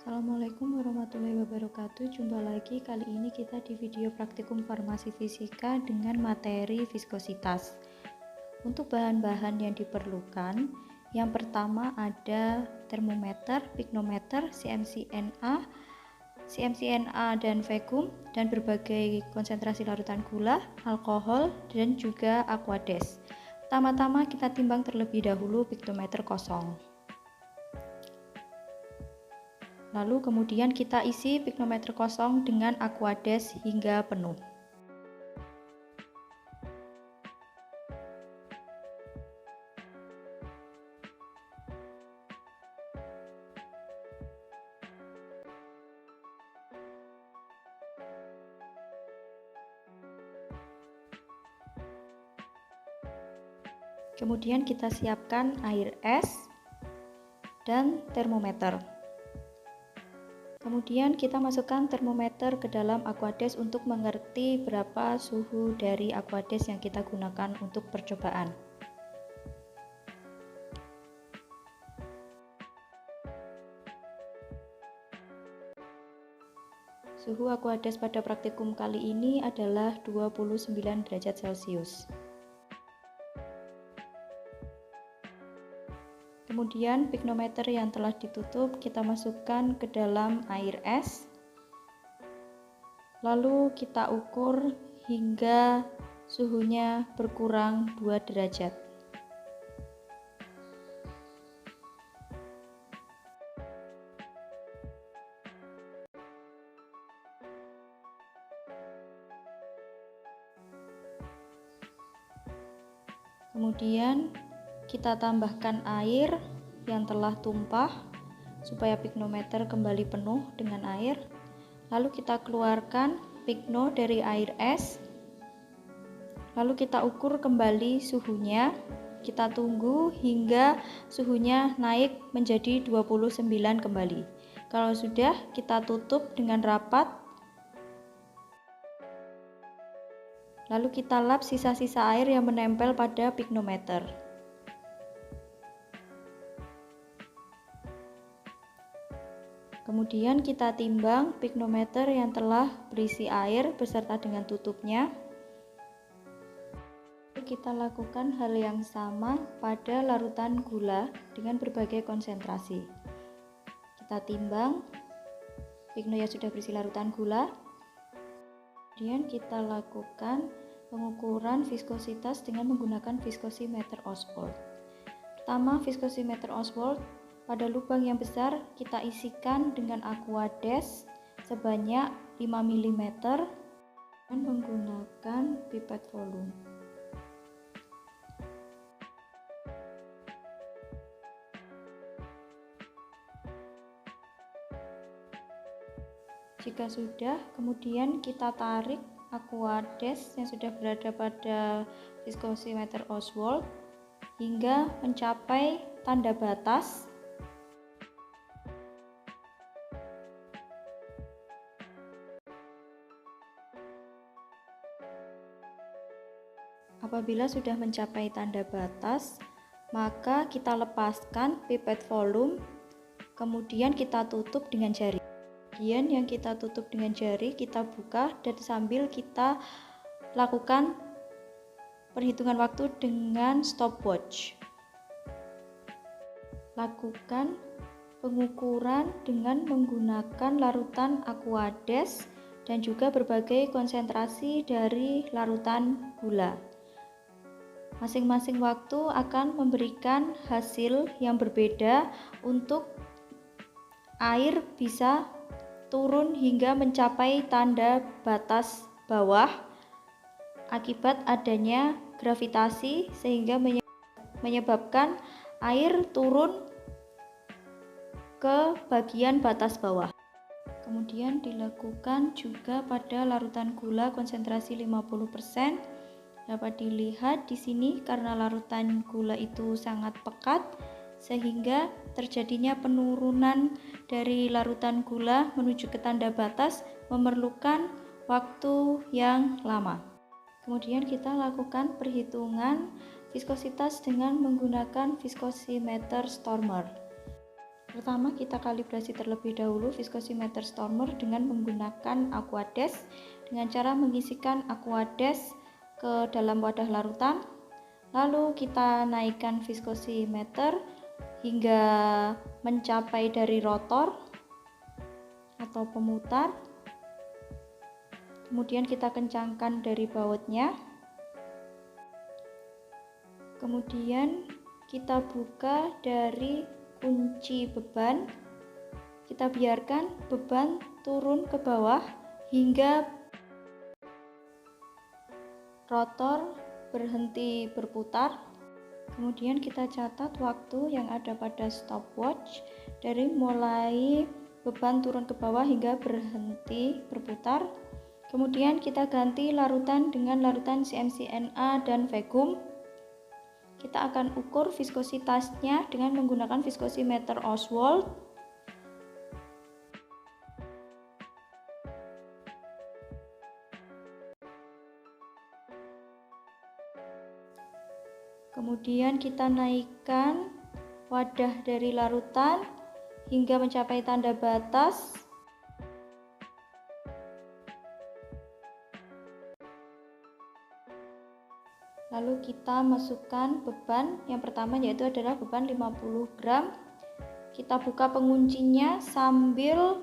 Assalamualaikum warahmatullahi wabarakatuh. Jumpa lagi, kali ini kita di video praktikum farmasi fisika dengan materi viskositas. Untuk bahan-bahan yang diperlukan, yang pertama ada termometer, piknometer, CMC-NA dan vakum, dan berbagai konsentrasi larutan gula, alkohol, dan juga aquades. Pertama-tama kita timbang terlebih dahulu piknometer kosong. Lalu kemudian kita isi piknometer kosong dengan aquades hingga penuh. Kemudian kita siapkan air es dan termometer. Kemudian kita masukkan termometer ke dalam aquades untuk mengerti berapa suhu dari aquades yang kita gunakan untuk percobaan. Suhu aquades pada praktikum kali ini adalah 29 derajat Celcius. Kemudian piknometer yang telah ditutup kita masukkan ke dalam air es. Lalu kita ukur hingga suhunya berkurang 2 derajat. Kemudian kita tambahkan air yang telah tumpah supaya piknometer kembali penuh dengan air. Lalu kita keluarkan pikno dari air es. Lalu kita ukur kembali suhunya. Kita tunggu hingga suhunya naik menjadi 29 kembali. Kalau sudah, kita tutup dengan rapat. Lalu kita lap sisa-sisa air yang menempel pada piknometer. Kemudian kita timbang piknometer yang telah berisi air beserta dengan tutupnya. Kita lakukan hal yang sama pada larutan gula dengan berbagai konsentrasi. Kita timbang pikno yang sudah berisi larutan gula. Kemudian kita lakukan pengukuran viskositas dengan menggunakan viskosimeter Oswald. Pertama, viskosimeter Oswald pada lubang yang besar kita isikan dengan aquades sebanyak 5 mm dan menggunakan pipet volume. Jika sudah, kemudian kita tarik aquades yang sudah berada pada viskosimeter Oswald hingga mencapai tanda batas. Apabila sudah mencapai tanda batas, maka kita lepaskan pipet volume, kemudian kita tutup dengan jari. Bagian yang kita tutup dengan jari kita buka dan sambil kita lakukan perhitungan waktu dengan stopwatch. Lakukan pengukuran dengan menggunakan larutan aquades dan juga berbagai konsentrasi dari larutan gula. Masing-masing waktu akan memberikan hasil yang berbeda. Untuk air bisa turun hingga mencapai tanda batas bawah akibat adanya gravitasi sehingga menyebabkan air turun ke bagian batas bawah. Kemudian dilakukan juga pada larutan gula konsentrasi 50%. Dapat dilihat di sini karena larutan gula itu sangat pekat sehingga terjadinya penurunan dari larutan gula menuju ke tanda batas memerlukan waktu yang lama. Kemudian kita lakukan perhitungan viskositas dengan menggunakan viskosimeter Stormer. Pertama, kita kalibrasi terlebih dahulu viskosimeter Stormer dengan menggunakan Aquades dengan cara mengisikan Aquades ke dalam wadah larutan. Lalu kita naikkan viskosimeter hingga mencapai dari rotor atau pemutar. Kemudian kita kencangkan dari bautnya. Kemudian kita buka dari kunci beban. Kita biarkan beban turun ke bawah hingga rotor berhenti berputar. Kemudian kita catat waktu yang ada pada stopwatch dari mulai beban turun ke bawah hingga berhenti berputar. Kemudian kita ganti larutan dengan larutan CMC-NA dan vacuum. Kita akan ukur viskositasnya dengan menggunakan viskosimeter Oswald. Kemudian kita naikkan wadah dari larutan hingga mencapai tanda batas. Lalu kita masukkan beban yang pertama, yaitu adalah beban 50 gram. Kita buka penguncinya sambil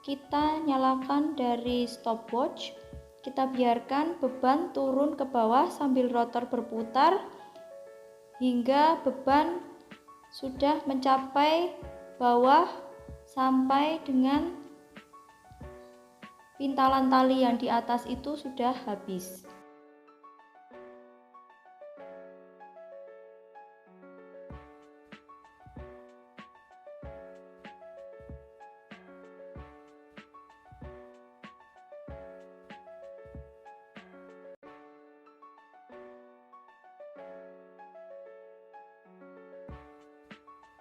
kita nyalakan dari stopwatch. Kita biarkan beban turun ke bawah sambil rotor berputar hingga beban sudah mencapai bawah sampai dengan pintalan tali yang di atas itu sudah habis.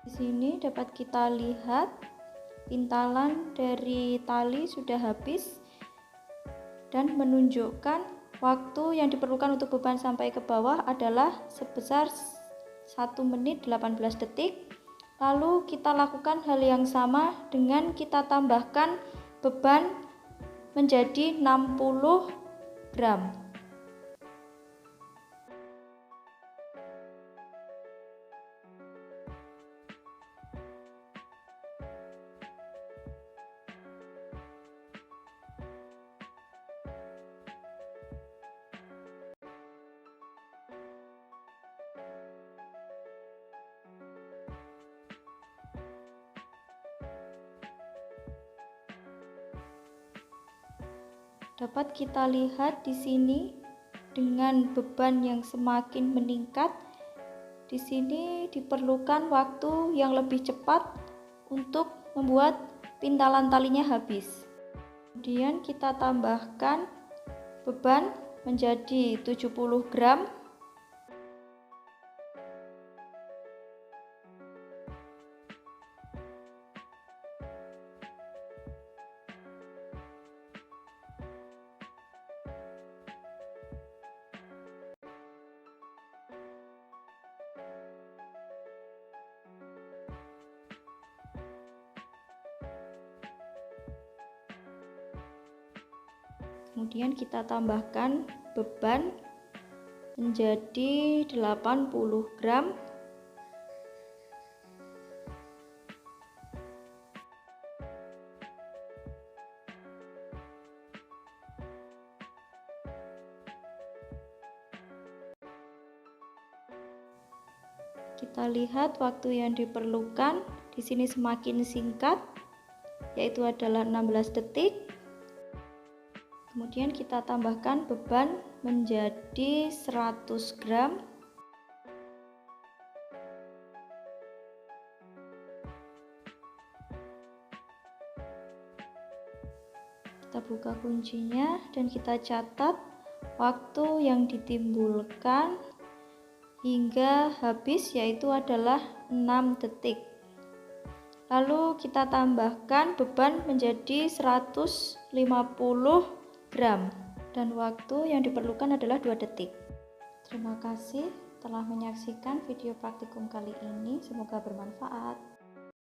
Di sini dapat kita lihat pintalan dari tali sudah habis dan menunjukkan waktu yang diperlukan untuk beban sampai ke bawah adalah sebesar 1 menit 18 detik. Lalu kita lakukan hal yang sama dengan kita tambahkan beban menjadi 60 gram. Dapat kita lihat di sini dengan beban yang semakin meningkat, di sini diperlukan waktu yang lebih cepat untuk membuat pintalan talinya habis. Kemudian kita tambahkan beban menjadi 70 gram. Kemudian kita tambahkan beban menjadi 80 gram. Kita lihat waktu yang diperlukan di sini semakin singkat, yaitu adalah 16 detik. Kemudian kita tambahkan beban menjadi 100 gram. Kita buka kuncinya dan kita catat waktu yang ditimbulkan hingga habis, yaitu adalah 6 detik. Lalu kita tambahkan beban menjadi 150 gram dan waktu yang diperlukan adalah 2 detik. Terima kasih telah menyaksikan video praktikum kali ini, semoga bermanfaat.